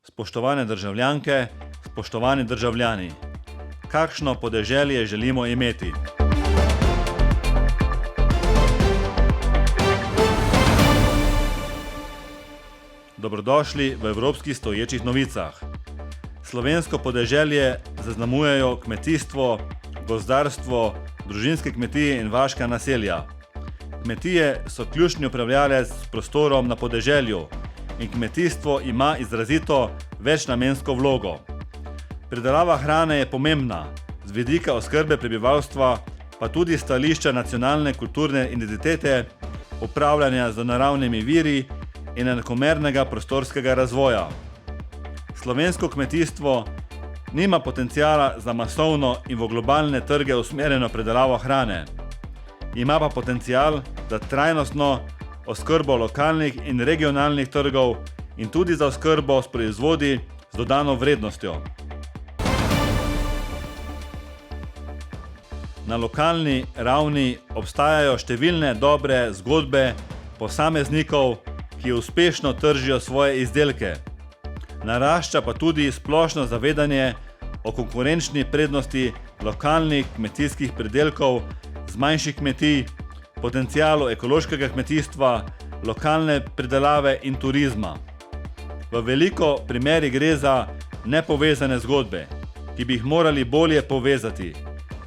Spoštovane državljanke, spoštovani državljani, kakšno podeželje želimo imeti? Dobrodošli v Evropskih stoječih novicah. Slovensko podeželje zaznamujejo kmetijstvo, gozdarstvo, družinske kmetije in vaška naselja. Kmetije so ključni upravljalec s prostorom na podeželju in kmetijstvo ima izrazito večnamensko vlogo. Pridelava hrane je pomembna, z vidika oskrbe prebivalstva, pa tudi stališča nacionalne kulturne identitete, upravljanja z naravnimi viri in enakomernega prostorskega razvoja. Slovensko kmetijstvo nima potencijala za masovno in v globalne trge usmerjeno predelavo hrane. Ima pa potencijal za trajnostno oskrbo lokalnih in regionalnih trgov in tudi za oskrbo s proizvodi z dodano vrednostjo. Na lokalni ravni obstajajo številne dobre zgodbe posameznikov, ki uspešno tržijo svoje izdelke. Narašča pa tudi splošno zavedanje o konkurenčni prednosti lokalnih kmetijskih pridelkov z manjših kmetij, potencialu ekološkega kmetijstva, lokalne pridelave in turizma. V veliko primerih gre za nepovezane zgodbe, ki bi jih morali bolje povezati.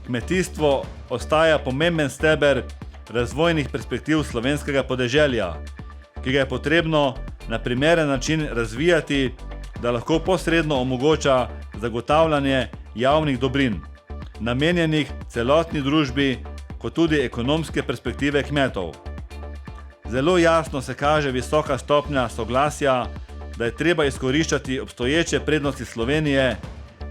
Kmetijstvo ostaja pomemben steber razvojnih perspektiv slovenskega podeželja, ki ga je potrebno na primeren način razvijati, da lahko posredno omogoča zagotavljanje javnih dobrin, namenjenih celotni družbi, kot tudi ekonomske perspektive kmetov. Zelo jasno se kaže visoka stopnja soglasja, da je treba izkoriščati obstoječe prednosti Slovenije,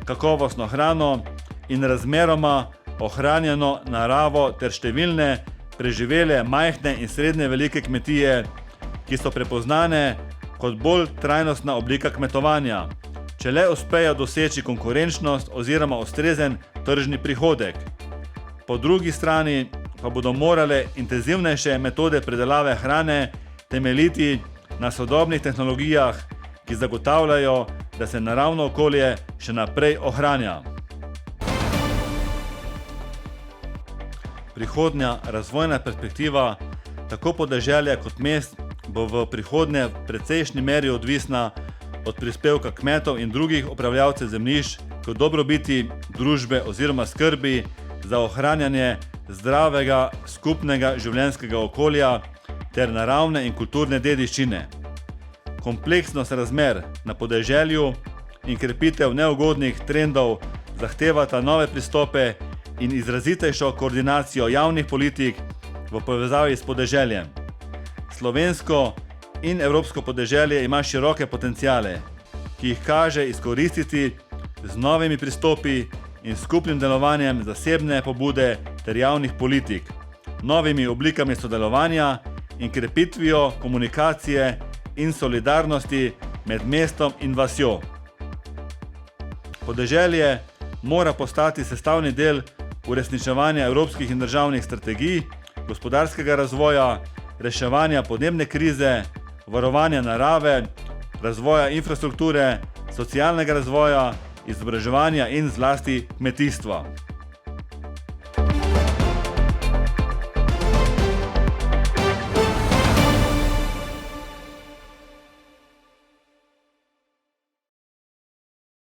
kakovostno hrano in razmeroma ohranjeno naravo ter številne preživele majhne in srednje velike kmetije, ki so prepoznane kot bolj trajnostna oblika kmetovanja, če le uspejo doseči konkurenčnost oziroma ustrezen tržni prihodek. Po drugi strani pa bodo morale intenzivnejše metode predelave hrane temeljiti na sodobnih tehnologijah, ki zagotavljajo, da se naravno okolje še naprej ohranja. Prihodnja razvojna perspektiva tako podeželja kot mest bo v prihodnje v precejšnji meri odvisna od prispevka kmetov in drugih upravljavcev zemljišč k dobrobiti družbe oziroma skrbi za ohranjanje zdravega skupnega življenjskega okolja ter naravne in kulturne dediščine. Kompleksnost razmer na podeželju in krepitev neugodnih trendov zahtevata nove pristope in izrazitejšo koordinacijo javnih politik v povezavi s podeželjem. Slovensko in evropsko podeželje ima široke potenciale, ki jih kaže izkoristiti z novimi pristopi in skupnim delovanjem zasebne pobude ter javnih politik, novimi oblikami sodelovanja in krepitvijo komunikacije in solidarnosti med mestom in vasjo. Podeželje mora postati sestavni del uresničevanja evropskih in državnih strategij, gospodarskega razvoja, reševanja podnebne krize, varovanja narave, razvoja infrastrukture, socialnega razvoja, izobraževanja in zlasti kmetijstva.